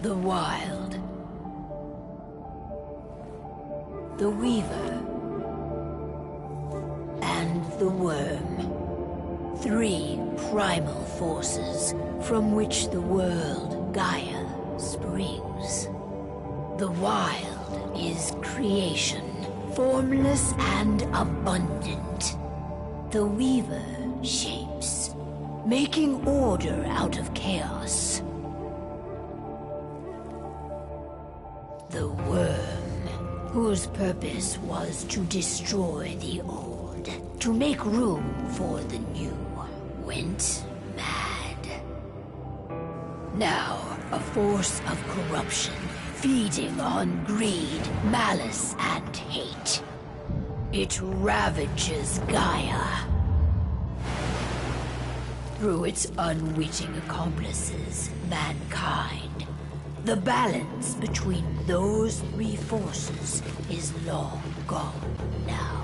The Wild. The Weaver. And the Worm. 3 primal forces from which the world, Gaia, springs. The Wild is creation, formless and abundant. The Weaver shapes, making order out of chaos. The Worm, whose purpose was to destroy the old, to make room for the new, went mad. Now, a force of corruption, feeding on greed, malice, and hate. It ravages Gaia. Through its unwitting accomplices, mankind, the balance between those 3 forces is long gone now.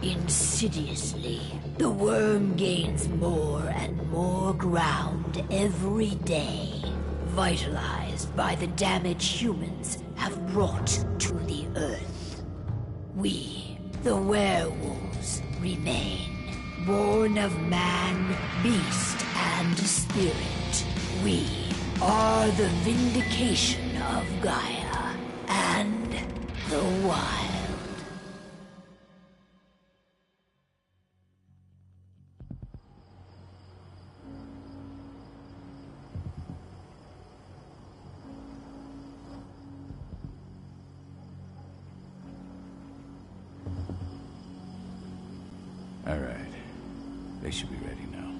Insidiously, the Worm gains more and more ground every day, vitalized by the damage humans have brought to the Earth. We, the werewolves, remain, born of man, beast, and spirit. We are the vindication of Gaia and the Wild. All right. They should be ready now.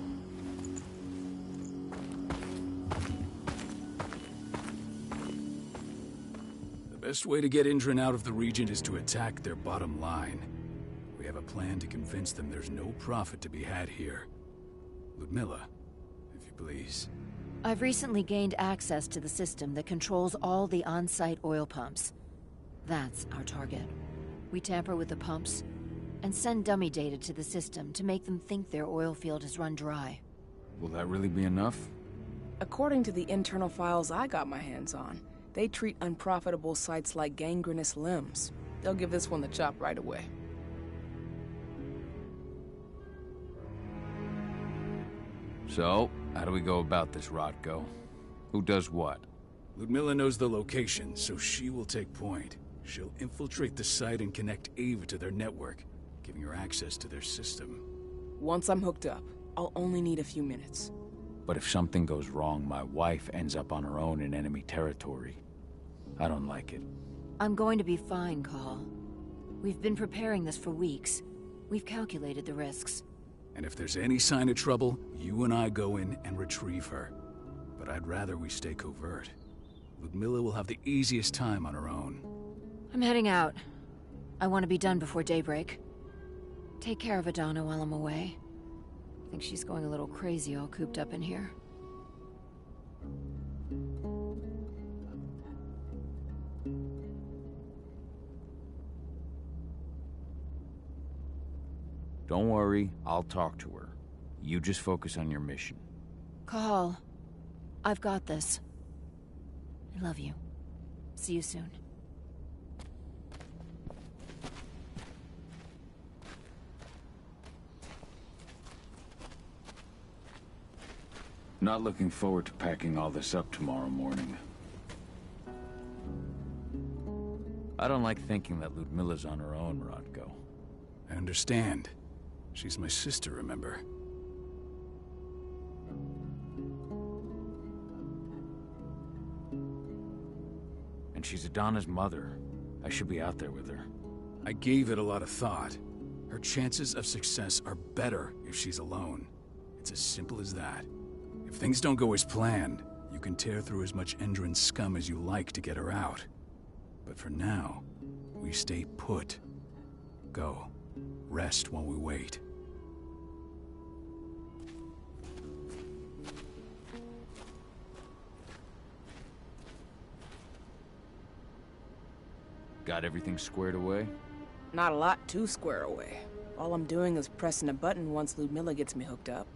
The best way to get Indran out of the region is to attack their bottom line. We have a plan to convince them there's no profit to be had here. Ludmilla, if you please. I've recently gained access to the system that controls all the on-site oil pumps. That's our target. We tamper with the pumps and send dummy data to the system to make them think their oil field has run dry. Will that really be enough? According to the internal files I got my hands on, they treat unprofitable sites like gangrenous limbs. They'll give this one the chop right away. So, how do we go about this, Rodko? Who does what? Ludmilla knows the location, so she will take point. She'll infiltrate the site and connect Ava to their network, giving her access to their system. Once I'm hooked up, I'll only need a few minutes. But if something goes wrong, my wife ends up on her own in enemy territory. I don't like it. I'm going to be fine, Call. We've been preparing this for weeks. We've calculated the risks. And if there's any sign of trouble, you and I go in and retrieve her. But I'd rather we stay covert. Ludmilla will have the easiest time on her own. I'm heading out. I want to be done before daybreak. Take care of Adana while I'm away. I think she's going a little crazy all cooped up in here. Don't worry, I'll talk to her. You just focus on your mission. Call. I've got this. I love you. See you soon. Not looking forward to packing all this up tomorrow morning. I don't like thinking that Ludmilla's on her own, Rodko. I understand. She's my sister, remember? And she's Adana's mother. I should be out there with her. I gave it a lot of thought. Her chances of success are better if she's alone. It's as simple as that. If things don't go as planned, you can tear through as much Endron scum as you like to get her out. But for now, we stay put. Go. Rest while we wait. Got everything squared away? Not a lot to square away. All I'm doing is pressing a button once Ludmilla gets me hooked up.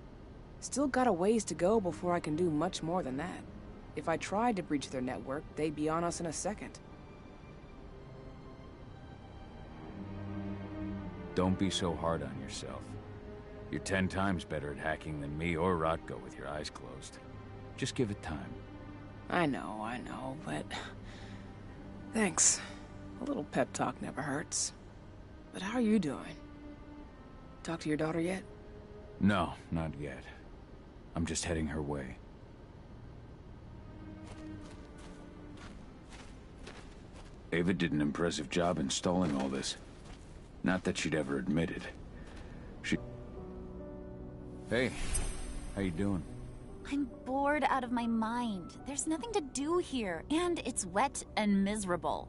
Still got a ways to go before I can do much more than that. If I tried to breach their network, they'd be on us in a second. Don't be so hard on yourself. You're 10 times better at hacking than me or Rotko with your eyes closed. Just give it time. I know, but... Thanks. A little pep talk never hurts. But how are you doing? Talk to your daughter yet? No, not yet. I'm just heading her way. Ava did an impressive job installing all this. Not that she'd ever admit it. Hey, how you doing? I'm bored out of my mind. There's nothing to do here, and it's wet and miserable.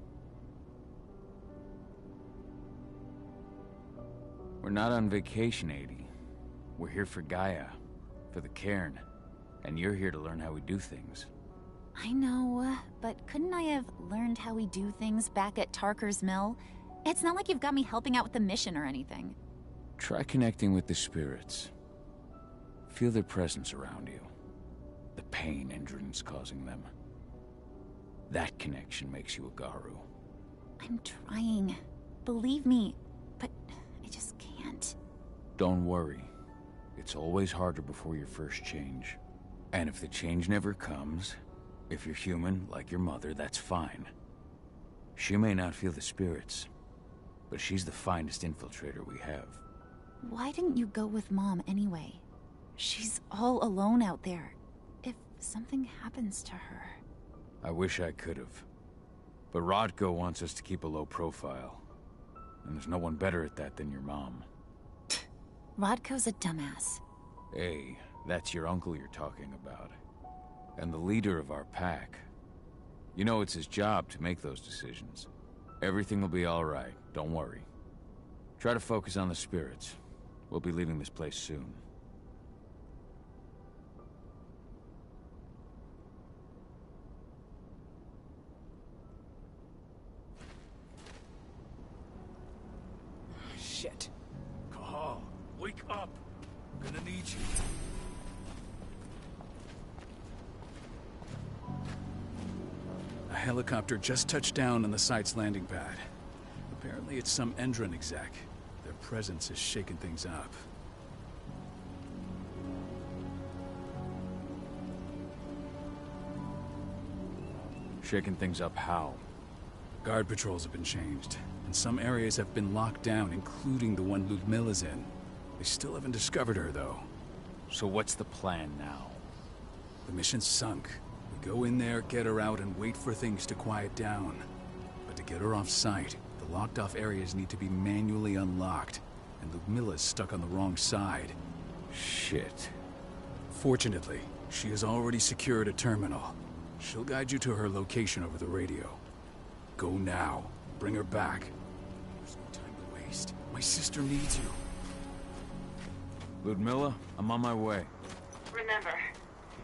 We're not on vacation, Adie. We're here for Gaia, for the cairn, and you're here to learn how we do things. I know, but couldn't I have learned how we do things back at Tarker's Mill? It's not like you've got me helping out with the mission or anything. Try connecting with the spirits. Feel their presence around you. The pain Endron's causing them. That connection makes you a Garu. I'm trying. Believe me, but I just can't. Don't worry. It's always harder before your first change. And if the change never comes, if you're human, like your mother, that's fine. She may not feel the spirits, but she's the finest infiltrator we have. Why didn't you go with Mom anyway? She's all alone out there. If something happens to her... I wish I could've. But Rodko wants us to keep a low profile. And there's no one better at that than your mom. Rodko's a dumbass. Hey, that's your uncle you're talking about. And the leader of our pack. You know it's his job to make those decisions. Everything will be alright, don't worry. Try to focus on the spirits. We'll be leaving this place soon. Shit. Cahal, wake up. I'm gonna need you. A helicopter just touched down on the site's landing pad. Apparently it's some Endron exec. Their presence is shaking things up. Shaking things up how? Guard patrols have been changed, and some areas have been locked down, including the one Ludmilla's in. They still haven't discovered her, though. So what's the plan now? The mission's sunk. We go in there, get her out, and wait for things to quiet down. But to get her off-site, the locked-off areas need to be manually unlocked, and Ludmilla's stuck on the wrong side. Shit. Fortunately, she has already secured a terminal. She'll guide you to her location over the radio. Go now. Bring her back. There's no time to waste. My sister needs you. Ludmilla, I'm on my way. Remember,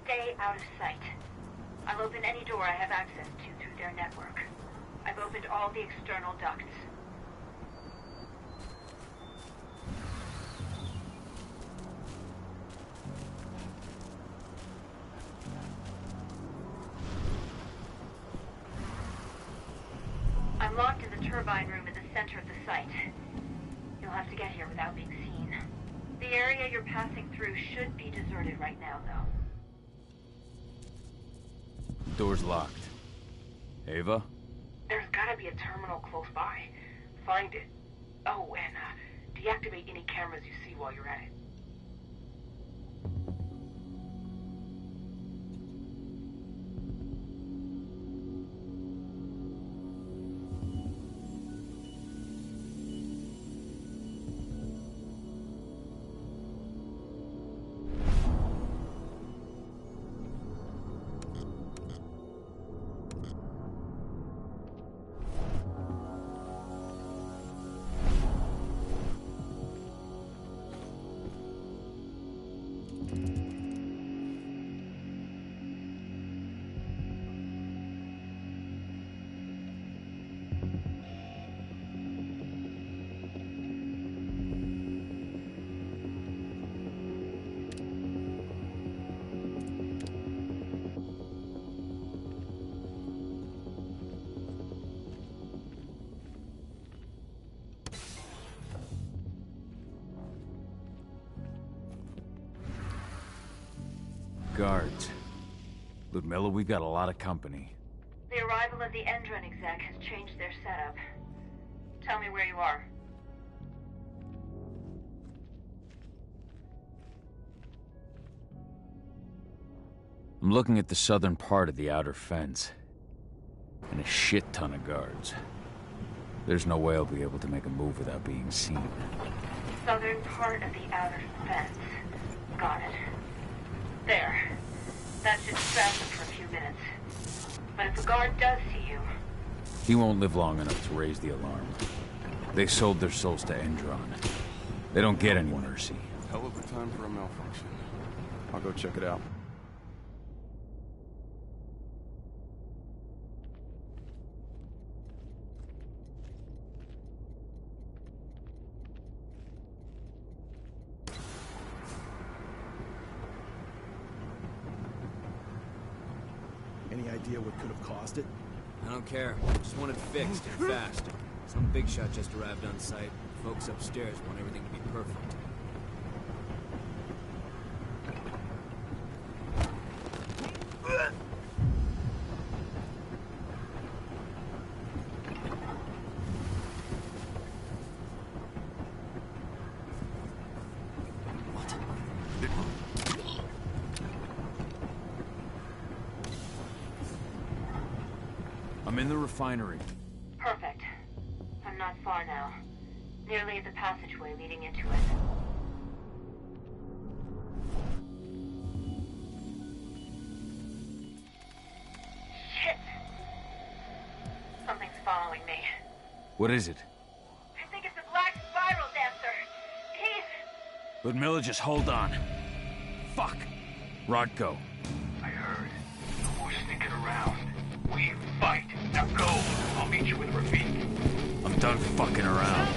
stay out of sight. I'll open any door I have access to through their network. I've opened all the external ducts. I'm locked in the turbine room in the center of the site. You'll have to get here without being seen. The area you're passing through should be deserted right now, though. Door's locked. Ava? There's gotta be a terminal close by. Find it. Oh, and deactivate any cameras you see while you're at it. Guards. Ludmilla, we got a lot of company. The arrival of the Endron exec has changed their setup. Tell me where you are. I'm looking at the southern part of the outer fence. And a shit ton of guards. There's no way I'll be able to make a move without being seen. Southern part of the outer fence. Got it. There. That should distract them for a few minutes. But if a guard does see you... He won't live long enough to raise the alarm. They sold their souls to Endron. They don't get any mercy. Hell of a time for a malfunction. I'll go check it out. Any idea what could have caused it? I don't care. Just want it fixed and fast. Some big shot just arrived on site. Folks upstairs want everything to be perfect. I'm in the refinery. Perfect. I'm not far now. Nearly at the passageway leading into it. Shit! Something's following me. What is it? I think it's a black spiral dancer. He's... Ludmilla, just hold on. Fuck. Rodko. I heard. No more sneaking around. We fight. Now go. I'll meet you with Rafik. I'm done fucking around.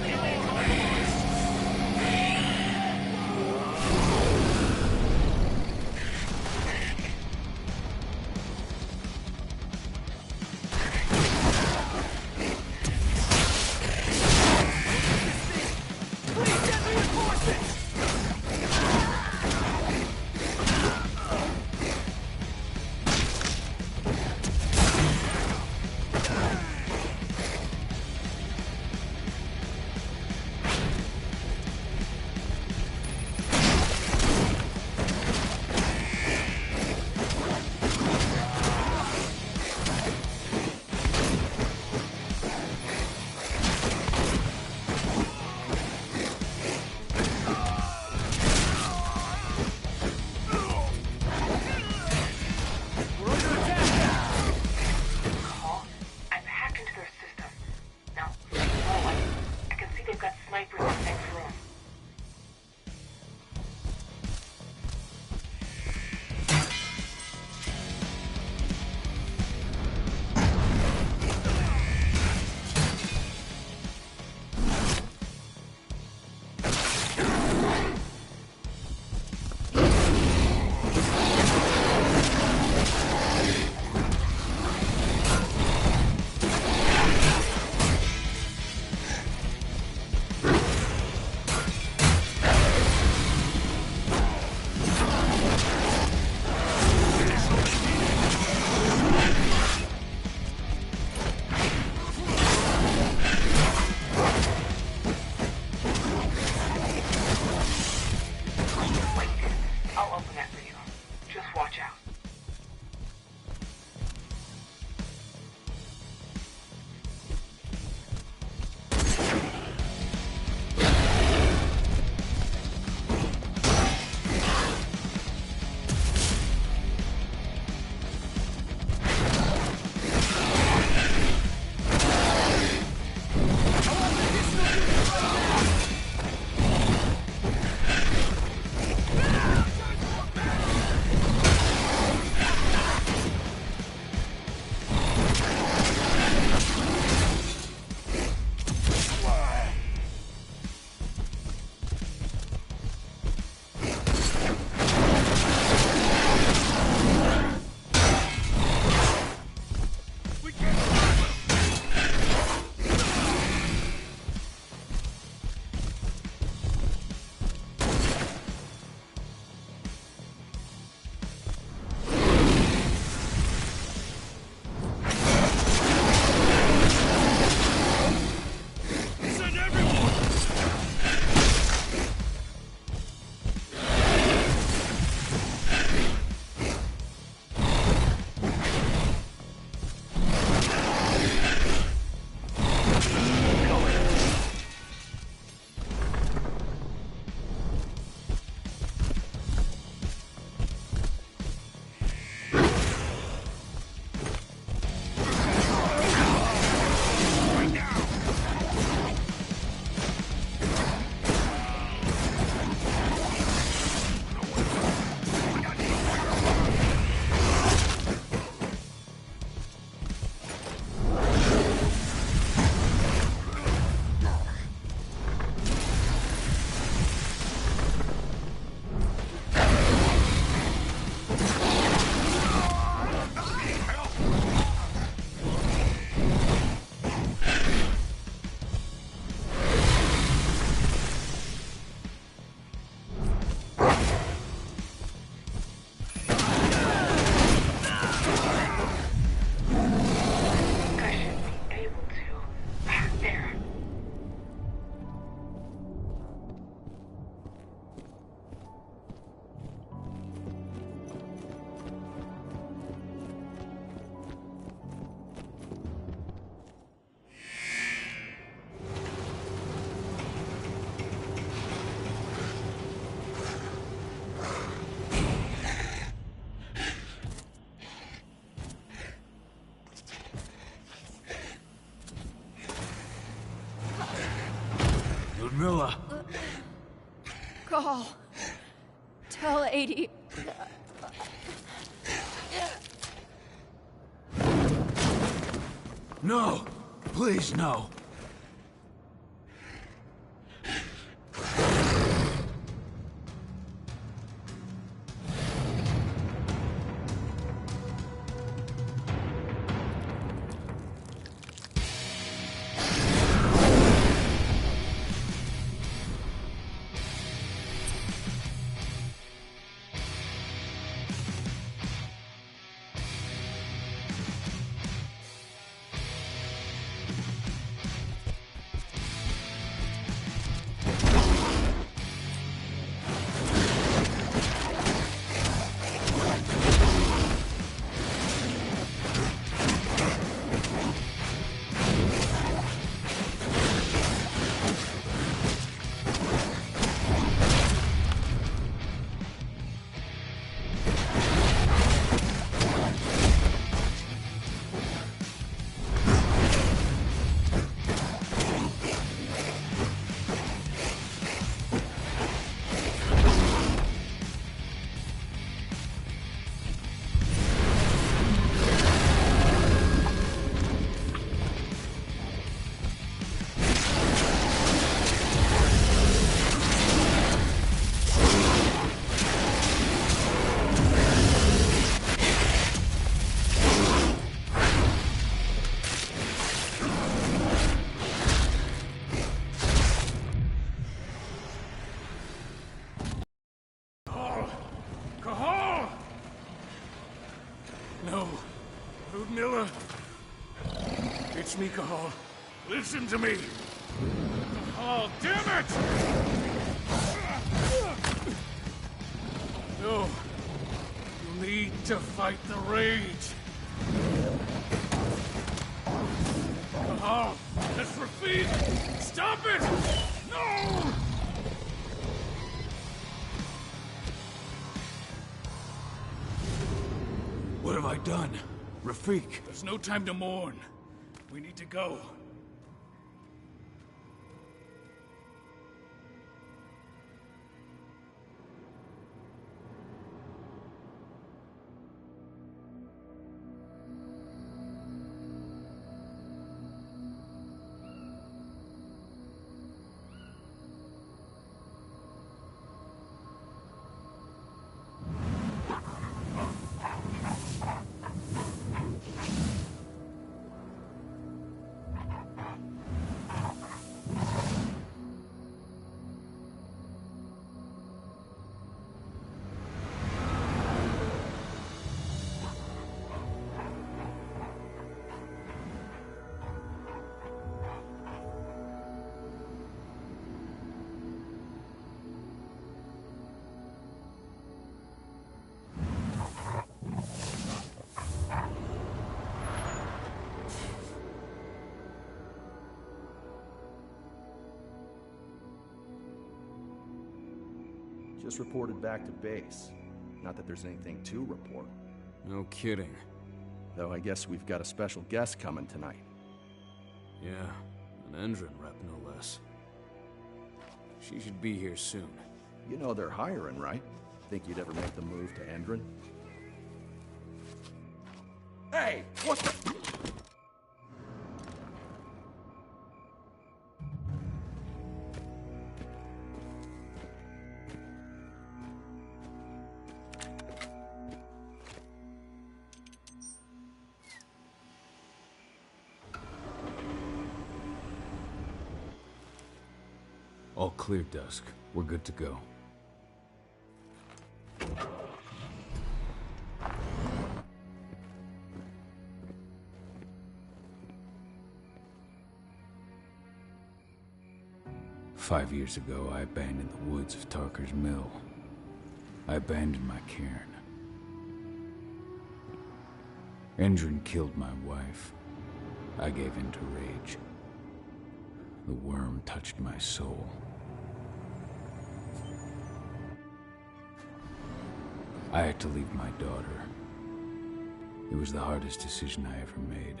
Miller! Call. Tell 80. No! Please, no! No. Ludmilla. It's me, Cahal. Listen to me. Cahal, damn it! No. You need to fight the rage. Cahal, that's Rafik! Stop it! No! What have I done? Rafik! There's no time to mourn. We need to go. Just reported back to base. Not that there's anything to report. No kidding. Though I guess we've got a special guest coming tonight. Yeah, an Endron rep, no less. She should be here soon. You know they're hiring, right? Think you'd ever make the move to Endron? Hey! What the... All clear, Dusk. We're good to go. "5 years ago, I abandoned the woods of Tarker's Mill. I abandoned my cairn. Endron killed my wife. I gave in to rage. The worm touched my soul. I had to leave my daughter. It was the hardest decision I ever made.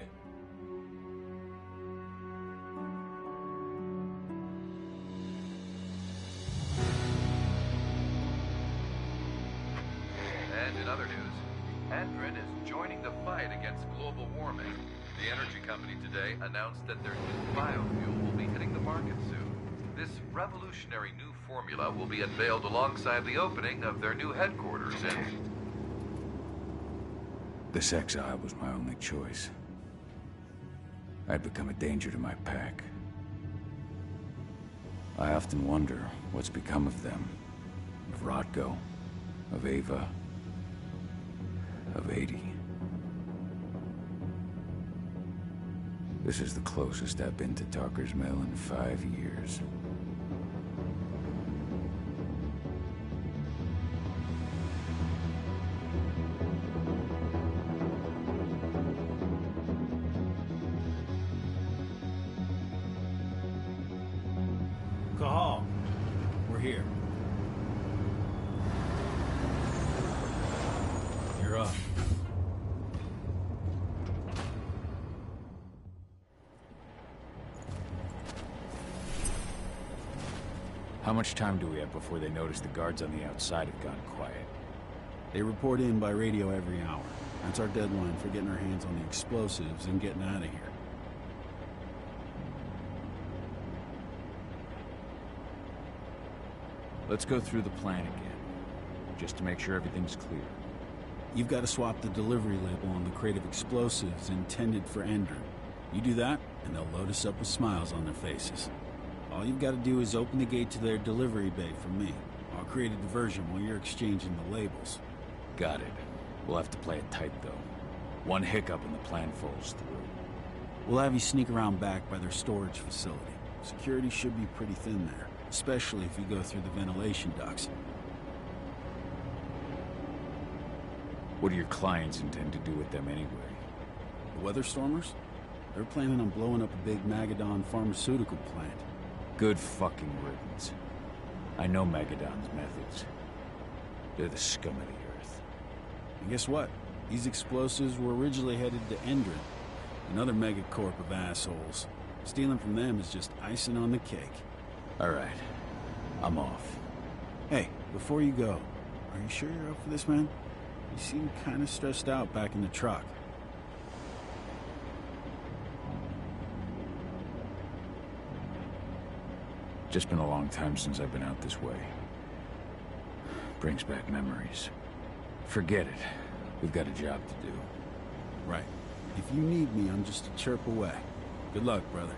in other news, Endron is joining the fight against global warming. The energy company today announced that their new biofuel will be hitting the market soon. This revolutionary new formula will be unveiled alongside the opening of their new headquarters in... This exile was my only choice. I'd become a danger to my pack. I often wonder what's become of them. Of Rodko, of Ava, of 80. This is the closest I've been to Talker's Mill in 5 years. Cahal, we're here. You're up. How much time do we have before they notice the guards on the outside have gone quiet? They report in by radio every hour. That's our deadline for getting our hands on the explosives and getting out of here. Let's go through the plan again, just to make sure everything's clear. You've got to swap the delivery label on the crate of explosives intended for Endron. You do that, and they'll load us up with smiles on their faces. All you've got to do is open the gate to their delivery bay for me. I'll create a diversion while you're exchanging the labels. Got it. We'll have to play it tight, though. One hiccup and the plan falls through. We'll have you sneak around back by their storage facility. Security should be pretty thin there, especially if you go through the ventilation ducts. What do your clients intend to do with them anyway? The Weatherstormers? They're planning on blowing up a big Magadon pharmaceutical plant. Good fucking riddance. I know Magadon's methods. They're the scum of the earth. And guess what? These explosives were originally headed to Endron, another megacorp of assholes. Stealing from them is just icing on the cake. All right. I'm off. Hey, before you go, are you sure you're up for this, man? You seem kind of stressed out back in the truck. Just been a long time since I've been out this way. Brings back memories. Forget it. We've got a job to do. Right. If you need me, I'm just a chirp away. Good luck, brother.